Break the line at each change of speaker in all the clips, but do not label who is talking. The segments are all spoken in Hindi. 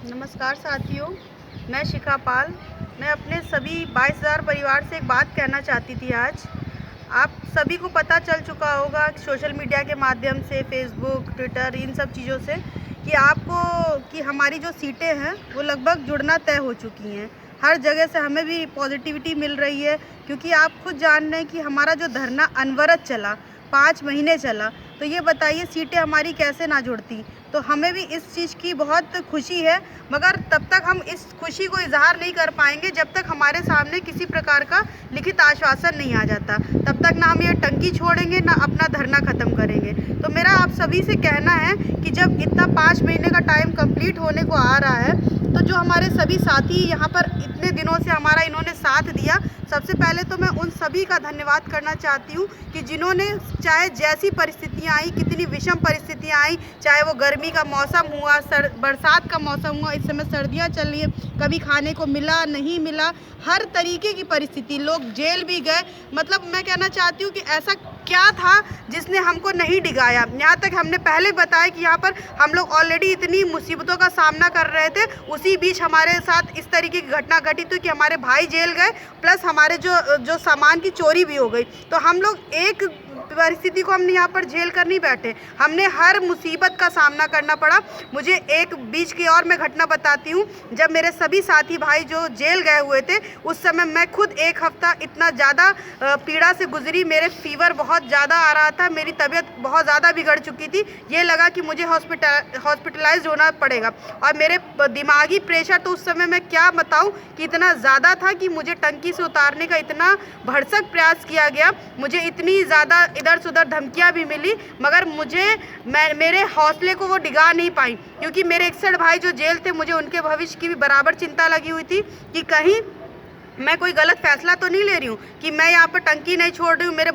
नमस्कार साथियों, मैं शिखा पाल। मैं अपने सभी 22,000 परिवार से एक बात कहना चाहती थी आज। आप सभी को पता चल चुका होगा सोशल मीडिया के माध्यम से, फेसबुक, ट्विटर, इन सब चीज़ों से कि हमारी जो सीटें हैं वो लगभग जुड़ना तय हो चुकी हैं। हर जगह से हमें भी पॉजिटिविटी मिल रही है, क्योंकि आप खुद जान रहे हैं कि हमारा जो धरना अनवरत चला, 5 महीने चला, तो ये बताइए सीटें हमारी कैसे ना जुड़ती। तो हमें भी इस चीज़ की बहुत खुशी है, मगर तब तक हम इस खुशी को इज़हार नहीं कर पाएंगे जब तक हमारे सामने किसी प्रकार का लिखित आश्वासन नहीं आ जाता। तब तक ना हम ये टंकी छोड़ेंगे, ना अपना धरना ख़त्म करेंगे। तो मेरा आप सभी से कहना है कि जब इतना 5 महीने का टाइम कंप्लीट होने को आ रहा है, तो जो हमारे सभी साथी यहाँ पर इतने दिनों से हमारा इन्होंने साथ दिया, सबसे पहले तो मैं उन सभी का धन्यवाद करना चाहती हूँ कि जिन्होंने चाहे जैसी परिस्थितियाँ आई, कितनी विषम परिस्थितियाँ आई, चाहे वो गर्मी का मौसम हुआ, बरसात का मौसम हुआ, इस समय सर्दियाँ चल रही हैं, कभी खाने को मिला नहीं मिला, हर तरीके की परिस्थिति, लोग जेल भी गए। मतलब मैं कहना चाहती हूँ कि ऐसा क्या था जिसने हमको नहीं डिगाया। यहाँ तक हमने पहले बताया कि यहाँ पर हम लोग ऑलरेडी इतनी मुसीबतों का सामना कर रहे थे, उसी बीच हमारे साथ इस तरीके की घटना घटी थी कि हमारे भाई जेल गए, प्लस हमारे जो सामान की चोरी भी हो गई। तो हम लोग एक परिस्थिति को हमने यहाँ पर झेल कर नहीं बैठे, हमने हर मुसीबत का सामना करना पड़ा। मुझे एक बीच की और मैं घटना बताती हूँ। जब मेरे सभी साथी भाई जो जेल गए हुए थे, उस समय मैं खुद 1 हफ्ता इतना ज़्यादा पीड़ा से गुजरी। मेरे फीवर बहुत ज़्यादा आ रहा था, मेरी तबीयत बहुत ज़्यादा बिगड़ चुकी थी। ये लगा कि मुझे हॉस्पिटलाइज होना पड़ेगा, और मेरे दिमागी प्रेशर तो उस समय मैं क्या बताऊँ कि इतना ज़्यादा था कि मुझे टंकी से उतारने का इतना भरसक प्रयास किया गया। मुझे इतनी ज़्यादा इधर से उधर धमकियाँ भी मिली, मगर मेरे हौसले को वो डिगा नहीं पाई, क्योंकि मेरे 61 भाई जो जेल थे, मुझे उनके भविष्य की भी बराबर चिंता लगी हुई थी कि कहीं मैं कोई गलत फैसला तो नहीं ले रही हूँ कि मैं यहाँ पर टंकी नहीं छोड़ रही हूँ। मेरे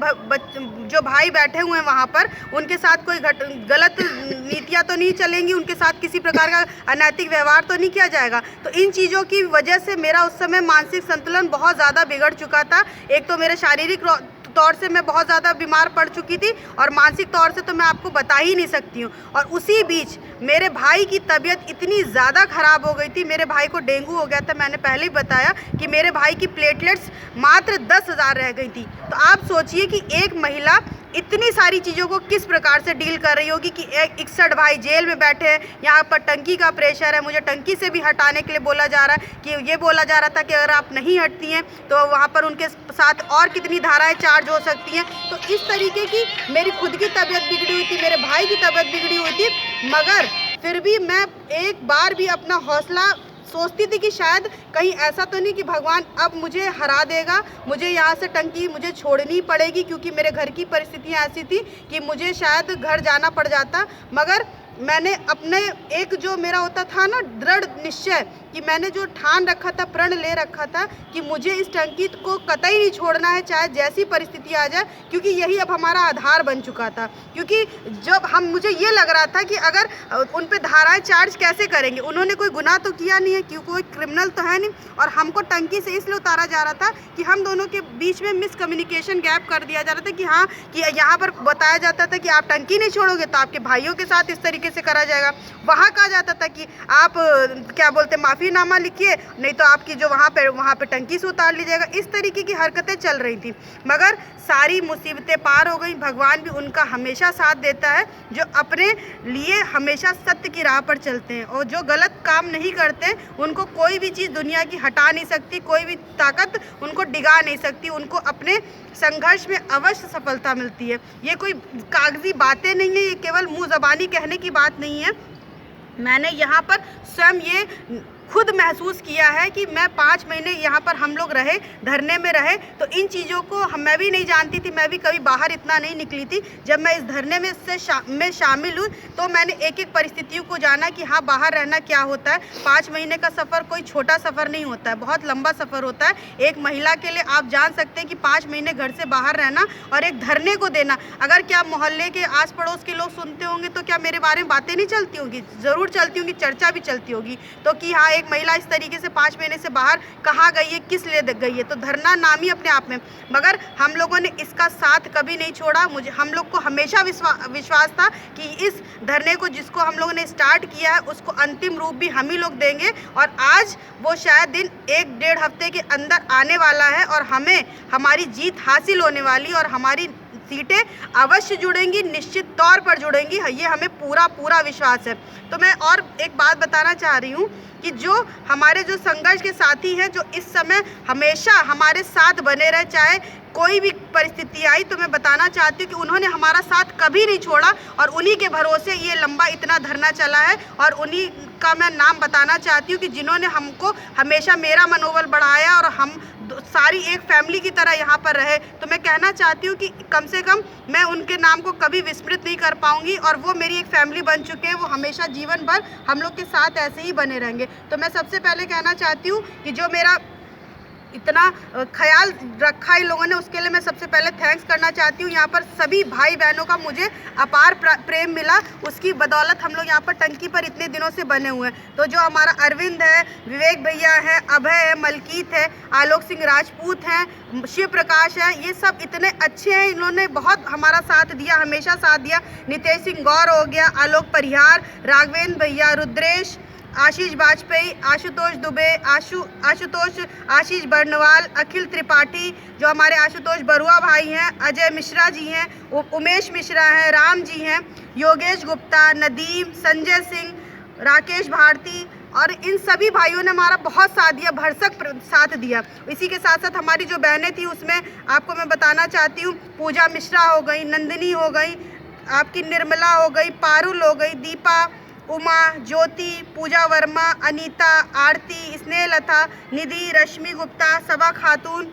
जो भाई बैठे हुए हैं वहाँ पर, उनके साथ कोई गलत नीतियाँ तो नहीं चलेंगी, उनके साथ किसी प्रकार का अनैतिक व्यवहार तो नहीं किया जाएगा। तो इन चीज़ों की वजह से मेरा उस समय मानसिक संतुलन बहुत ज़्यादा बिगड़ चुका था। एक तो मेरे शारीरिक तौर से मैं बहुत ज़्यादा बीमार पड़ चुकी थी, और मानसिक तौर से तो मैं आपको बता ही नहीं सकती हूँ। और उसी बीच मेरे भाई की तबीयत इतनी ज़्यादा ख़राब हो गई थी, मेरे भाई को डेंगू हो गया था। मैंने पहले ही बताया कि मेरे भाई की प्लेटलेट्स मात्र 10,000 रह गई थी। तो आप सोचिए कि एक महिला इतनी सारी चीज़ों को किस प्रकार से डील कर रही होगी कि 61 भाई जेल में बैठे हैं, यहाँ पर टंकी का प्रेशर है, मुझे टंकी से भी हटाने के लिए बोला जा रहा है कि ये बोला जा रहा था कि अगर आप नहीं हटती हैं तो वहाँ पर उनके साथ और कितनी धाराएं चार्ज हो सकती हैं। तो इस तरीके की मेरी खुद की तबीयत बिगड़ी हुई थी, मेरे भाई की तबीयत बिगड़ी हुई थी, मगर फिर भी मैं एक बार भी अपना हौसला सोचती थी कि शायद कहीं ऐसा तो नहीं कि भगवान अब मुझे हरा देगा, मुझे यहाँ से टंकी मुझे छोड़नी पड़ेगी, क्योंकि मेरे घर की परिस्थितियाँ ऐसी थी कि मुझे शायद घर जाना पड़ जाता। मगर मैंने अपने एक जो मेरा होता था ना दृढ़ निश्चय, कि मैंने जो ठान रखा था, प्रण ले रखा था कि मुझे इस टंकी को कतई नहीं छोड़ना है, चाहे जैसी परिस्थिति आ जाए, क्योंकि यही अब हमारा आधार बन चुका था। क्योंकि जब मुझे ये लग रहा था कि अगर उन पे धाराएं चार्ज कैसे करेंगे, उन्होंने कोई गुनाह तो किया नहीं है, क्योंकि कोई क्रिमिनल तो है नहीं, और हमको टंकी से इसलिए उतारा जा रहा था कि हम दोनों के बीच में मिसकम्युनिकेशन गैप कर दिया जा रहा था कि हाँ, कि यहाँ पर बताया जाता था कि आप टंकी नहीं छोड़ोगे तो आपके भाइयों के साथ इस तरीके से करा जाएगा। वहाँ कहा जाता था कि आप क्या बोलते माफ़ीनामा लिखिए, नहीं तो आपकी जो वहाँ पे टंकी से उतार ली जाएगा। इस तरीके की हरकतें चल रही थी, मगर सारी मुसीबतें पार हो गई। भगवान भी उनका हमेशा साथ देता है, जो अपने लिए हमेशा सत्य की राह पर चलते हैं, और जो गलत काम नहीं करते उनको कोई भी चीज़ दुनिया की हटा नहीं सकती, कोई भी ताकत उनको डिगा नहीं सकती। उनको अपने संघर्ष में अवश्य सफलता मिलती है। ये कोई कागजी बातें नहीं है, ये केवल मुँह ज़बानी कहने की बात नहीं है। मैंने यहाँ पर स्वयं ये खुद महसूस किया है कि मैं 5 महीने यहाँ पर हम लोग रहे, धरने में रहे, तो इन चीज़ों को मैं भी नहीं जानती थी, मैं भी कभी बाहर इतना नहीं निकली थी। जब मैं इस धरने में शामिल हुई तो मैंने एक एक परिस्थितियों को जाना कि हाँ, बाहर रहना क्या होता है। 5 महीने का सफ़र कोई छोटा सफ़र नहीं होता है, बहुत लंबा सफ़र होता है। एक महिला के लिए आप जान सकते हैं कि 5 महीने घर से बाहर रहना और एक धरने को देना। अगर क्या मोहल्ले के आस पड़ोस के लोग सुनते होंगे तो क्या मेरे बारे में बातें नहीं चलती होंगी? ज़रूर चलती होंगी, चर्चा भी चलती होगी। तो कि हाँ, एक महिला इस तरीके से 5 महीने से बाहर कहाँ गई है, किस लिए गई है। तो धरना नाम ही अपने आप में, मगर हम लोगों ने इसका साथ कभी नहीं छोड़ा। हम लोग को हमेशा विश्वास था कि इस धरने को जिसको हम लोगों ने स्टार्ट किया है उसको अंतिम रूप भी हम ही लोग देंगे, और आज वो शायद दिन 1-1.5 हफ्ते के अंदर आने वाला है और हमें हमारी जीत हासिल होने वाली, और हमारी सीटें अवश्य जुड़ेंगी, निश्चित तौर पर जुड़ेंगी, ये हमें पूरा विश्वास है। तो मैं और एक बात बताना चाह रही हूँ कि जो हमारे जो संघर्ष के साथी हैं, जो इस समय हमेशा हमारे साथ बने रहे, चाहे कोई भी परिस्थिति आई, तो मैं बताना चाहती हूँ कि उन्होंने हमारा साथ कभी नहीं छोड़ा, और उन्हीं के भरोसे ये लंबा इतना धरना चला है। और उन्हीं का मैं नाम बताना चाहती हूँ कि जिन्होंने हमको हमेशा मेरा मनोबल बढ़ाया और हम सारी एक फैमिली की तरह यहाँ पर रहे। तो मैं कहना चाहती हूँ कि कम से कम मैं उनके नाम को कभी विस्मृत नहीं कर पाऊँगी, और वो मेरी एक फैमिली बन चुके हैं। वो हमेशा जीवन भर हम लोग के साथ ऐसे ही बने रहेंगे। तो मैं सबसे पहले कहना चाहती हूँ कि जो मेरा इतना ख्याल रखा इन लोगों ने, उसके लिए मैं सबसे पहले थैंक्स करना चाहती हूँ। यहाँ पर सभी भाई बहनों का मुझे अपार प्रेम मिला, उसकी बदौलत हम लोग यहाँ पर टंकी पर इतने दिनों से बने हुए हैं। तो जो हमारा अरविंद है, विवेक भैया है, अभय है, मलकीत है, आलोक सिंह राजपूत हैं, शिव प्रकाश है, ये सब इतने अच्छे हैं, इन्होंने बहुत हमारा साथ दिया, हमेशा साथ दिया। नितेश सिंह गौर हो गया, आलोक परिहार, राघवेंद्र भैया, रुद्रेश, आशीष वाजपेयी, आशुतोष दुबे, आशुतोष आशीष बर्नवाल, अखिल त्रिपाठी, जो हमारे आशुतोष बरुआ भाई हैं, अजय मिश्रा जी हैं, उमेश मिश्रा हैं, राम जी हैं, योगेश गुप्ता, नदीम, संजय सिंह, राकेश भारती, और इन सभी भाइयों ने हमारा बहुत साथ दिया, भरसक साथ दिया। इसी के साथ साथ हमारी जो बहनें थी उसमें आपको मैं बताना चाहती हूँ, पूजा मिश्रा हो गई, नंदिनी हो गई, आपकी निर्मला हो गई, पारुल हो गई, दीपा, उमा, ज्योति, पूजा वर्मा, अनीता, आरती, स्नेहलता, निधि, रश्मि गुप्ता, सबा खातून,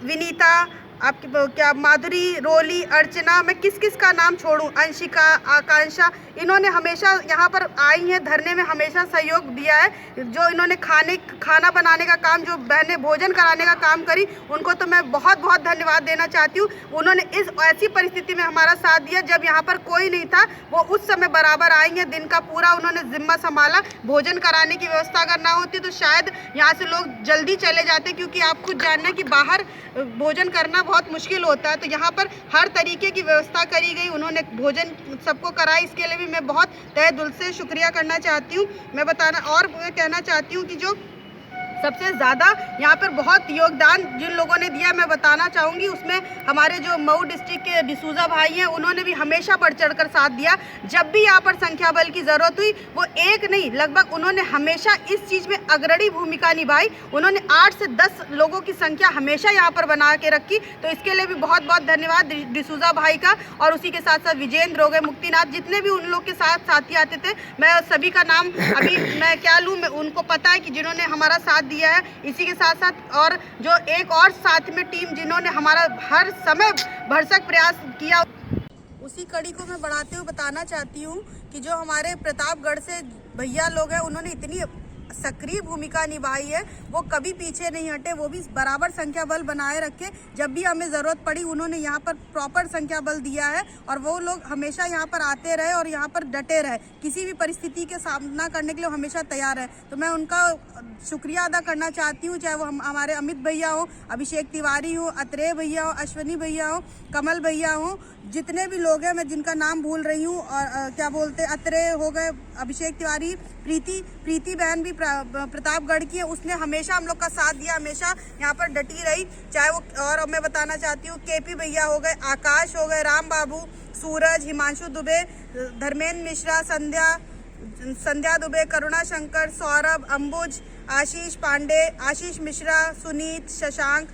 विनीता, आपकी क्या माधुरी, रोली, अर्चना, मैं किस किस का नाम छोड़ूं, अंशिका, आकांक्षा, इन्होंने हमेशा यहाँ पर आई हैं, धरने में हमेशा सहयोग दिया है। जो इन्होंने खाना बनाने का काम, जो बहनें भोजन कराने का काम करी, उनको तो मैं बहुत बहुत धन्यवाद देना चाहती हूँ। उन्होंने इस ऐसी परिस्थिति में हमारा साथ दिया जब यहाँ पर कोई नहीं था, वो उस समय बराबर आई हैं, दिन का पूरा उन्होंने जिम्मा संभाला। भोजन कराने की व्यवस्था अगर ना होती तो शायद यहाँ से लोग जल्दी चले जाते, क्योंकि आप खुद जानना कि बाहर भोजन करना बहुत मुश्किल होता है। तो यहाँ पर हर तरीके की व्यवस्था करी गई, उन्होंने भोजन सबको कराई, इसके लिए भी मैं बहुत तहे दिल से शुक्रिया करना चाहती हूँ। मैं कहना चाहती हूँ कि जो सबसे ज़्यादा यहाँ पर बहुत योगदान जिन लोगों ने दिया मैं बताना चाहूँगी, उसमें हमारे जो मऊ डिस्ट्रिक्ट के डिसूजा भाई हैं, उन्होंने भी हमेशा बढ़ चढ़ कर साथ दिया। जब भी यहाँ पर संख्या बल की ज़रूरत हुई, वो एक नहीं लगभग उन्होंने हमेशा इस चीज़ में अग्रणी भूमिका निभाई। उन्होंने 8 से 10 लोगों की संख्या हमेशा यहाँ पर बना के रखी। तो इसके लिए भी बहुत बहुत धन्यवाद डिसूजा भाई का। और उसी के साथ साथ विजेंद्र हो गए, मुक्तिनाथ, जितने भी उन लोग के साथ साथी आते थे, मैं सभी का नाम अभी मैं क्या लूँ, मैं उनको पता है कि जिन्होंने हमारा साथ दिया है। इसी के साथ साथ और जो एक और साथ में टीम जिन्होंने हमारा हर समय भरसक प्रयास किया, उसी कड़ी को मैं बढ़ाते हुए बताना चाहती हूँ कि जो हमारे प्रतापगढ़ से भैया लोग हैं, उन्होंने इतनी सक्रिय भूमिका निभाई है, वो कभी पीछे नहीं हटे, वो भी बराबर संख्या बल बनाए रखे। जब भी हमें ज़रूरत पड़ी उन्होंने यहाँ पर प्रॉपर संख्या बल दिया है, और वो लोग हमेशा यहाँ पर आते रहे और यहाँ पर डटे रहे, किसी भी परिस्थिति के सामना करने के लिए हमेशा तैयार है। तो मैं उनका शुक्रिया अदा करना चाहती हूँ, चाहे वो हमारे अमित भैया हो, अभिषेक तिवारी हो, अत्रेय भैया हो, अश्वनी भैया हो, कमल भैया हो, जितने भी लोग हैं, मैं जिनका नाम भूल रही हूँ, और क्या बोलते अत्रेय हो गए, अभिषेक तिवारी, प्रीति बहन भी प्रतापगढ़ की है, उसने हमेशा हम लोग का साथ दिया, हमेशा यहाँ पर डटी रही, चाहे वो। और मैं बताना चाहती हूँ केपी भैया हो गए, आकाश हो गए, राम बाबू, सूरज, हिमांशु दुबे, धर्मेंद्र मिश्रा, संध्या दुबे, करुणा शंकर, सौरभ, अंबुज, आशीष पांडे, आशीष मिश्रा, सुनीत, शशांक,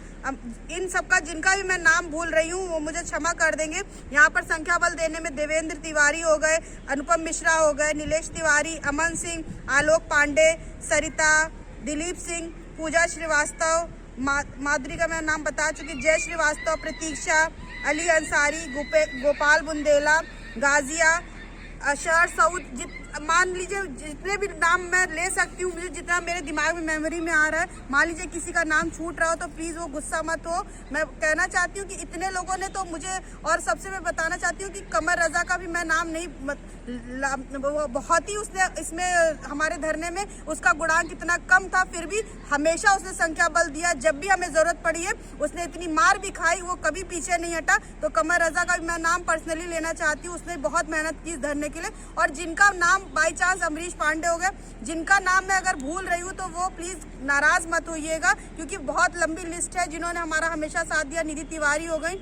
इन सबका जिनका भी मैं नाम भूल रही हूँ वो मुझे क्षमा कर देंगे। यहाँ पर संख्या बल देने में देवेंद्र तिवारी हो गए, अनुपम मिश्रा हो गए, नीलेश तिवारी, अमन सिंह, आलोक पांडे, सरिता, दिलीप सिंह, पूजा श्रीवास्तव, माधुरी का मैं नाम बता चुकी, जय श्रीवास्तव, प्रतीक्षा, अली अंसारी, गोपाल बुंदेला, गाजिया, अशर सऊद, मान लीजिए जितने भी नाम मैं ले सकती हूँ, मुझे जितना मेरे दिमाग में मेमोरी में आ रहा है, मान लीजिए किसी का नाम छूट रहा हो तो प्लीज़ वो गुस्सा मत हो। मैं कहना चाहती हूँ कि इतने लोगों ने तो मुझे, और सबसे मैं बताना चाहती हूँ कि कमर रजा का भी मैं नाम नहीं वो बहुत ही उसने इसमें हमारे धरने में उसका गुणांक इतना कम था, फिर भी हमेशा उसने संख्या बल दिया। जब भी हमें जरूरत पड़ी है उसने इतनी मार भी खाई, वो कभी पीछे नहीं हटा। तो कमर रजा का मैं नाम पर्सनली लेना चाहती हूँ, उसने बहुत मेहनत की इस धरने के लिए। और जिनका नाम बाई चांस अमरीश पांडे हो गए, जिनका नाम मैं अगर भूल रही हूँ तो वो प्लीज नाराज मत होइएगा, क्योंकि बहुत लंबी लिस्ट है जिन्होंने हमारा हमेशा साथ दिया। निधि तिवारी हो गई,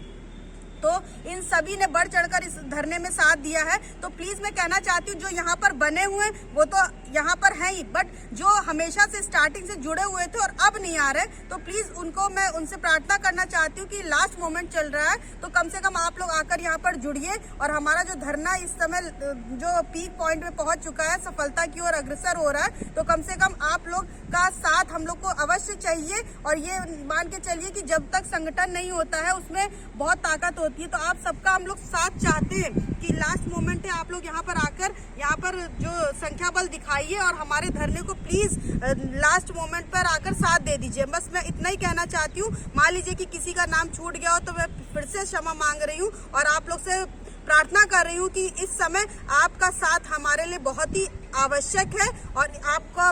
तो इन सभी ने बढ़ चढ़कर इस धरने में साथ दिया है। तो प्लीज मैं कहना चाहती हूँ जो यहाँ पर बने हुए वो तो यहाँ पर हैं ही, बट जो हमेशा से स्टार्टिंग से जुड़े हुए थे और अब नहीं आ रहे, तो प्लीज उनको मैं उनसे प्रार्थना करना चाहती हूँ कि लास्ट मोमेंट चल रहा है तो कम से कम आप लोग आकर यहाँ पर जुड़िए। और हमारा जो धरना इस समय जो पीक पॉइंट में पहुंच चुका है, सफलता की ओर अग्रसर हो रहा है, तो कम से कम आप लोग का साथ हम लोग को अवश्य चाहिए। और ये मान के चलिए कि जब तक संगठन नहीं होता है उसमें बहुत ताकत होती है। तो आप सबका हम लोग साथ चाहते हैं कि लास्ट मोमेंट है, आप लोग यहाँ पर आकर यहाँ पर जो संख्या बल दिखाइए और हमारे धरने को प्लीज लास्ट मोमेंट पर आकर साथ दे दीजिए। बस मैं इतना ही कहना चाहती हूँ। मान लीजिए कि किसी का नाम छूट गया हो तो मैं फिर से क्षमा मांग रही हूँ और आप लोग से प्रार्थना कर रही हूँ कि इस समय आपका साथ हमारे लिए बहुत ही आवश्यक है। और आपका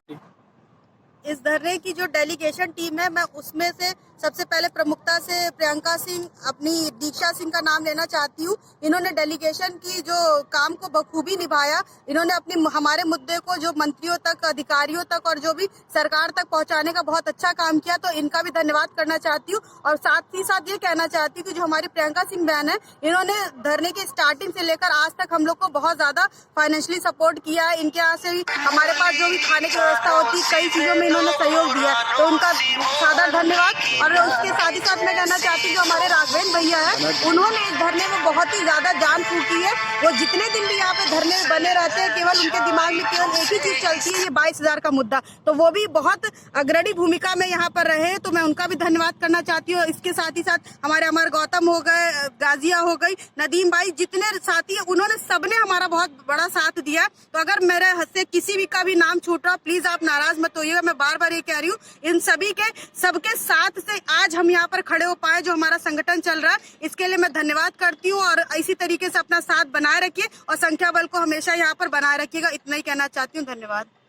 इस धरने की जो डेलीगेशन टीम है, मैं उसमें से सबसे पहले प्रमुखता से प्रियंका सिंह, अपनी दीक्षा सिंह का नाम लेना चाहती हूँ। इन्होंने डेलीगेशन की जो काम को बखूबी निभाया। इन्होंने अपनी हमारे मुद्दे को जो मंत्रियों तक, अधिकारियों तक और जो भी सरकार तक पहुंचाने का बहुत अच्छा काम किया, तो इनका भी धन्यवाद करना चाहती हूँ। और साथ ही साथ ये कहना चाहती हूँ कि जो हमारी प्रियंका सिंह बहन है, इन्होंने धरने की स्टार्टिंग से लेकर आज तक हम लोग को बहुत ज्यादा फाइनेंशियली सपोर्ट किया है। इनके यहाँ से भी हमारे पास जो भी खाने की व्यवस्था होती है, कई चीजों में इन्होंने सहयोग दिया, तो उनका सादर धन्यवाद। और उसके साथ ही साथ मैं कहना चाहती हूँ जो हमारे राघवेंद्र भैया है, उन्होंने इस धरने में बहुत ही ज्यादा जान फूकी है। वो जितने दिन भी यहाँ पे धरने में बने रहते हैं, केवल उनके दिमाग में केवल एक ही चीज चलती है, ये 22,000 का मुद्दा। तो वो भी बहुत अग्रणी भूमिका में यहाँ पर रहे, तो मैं उनका भी धन्यवाद करना चाहती हूँ। इसके साथ ही साथ हमारे अमर गौतम हो गए, गाजिया हो गई, नदीम भाई, जितने साथी है उन्होंने सबने हमारा बहुत बड़ा साथ दिया। तो अगर मेरे हद से किसी भी का भी नाम छूट रहा, प्लीज आप नाराज मत होइएगा। मैं बार बार ये कह रही हूँ, इन सभी के सबके साथ से आज हम यहाँ पर खड़े हो पाए, जो हमारा संगठन चल रहा है, इसके लिए मैं धन्यवाद करती हूँ। और इसी तरीके से अपना साथ बनाए रखिए और संख्या बल को हमेशा यहाँ पर बनाए रखिएगा। इतना ही कहना चाहती हूँ। धन्यवाद।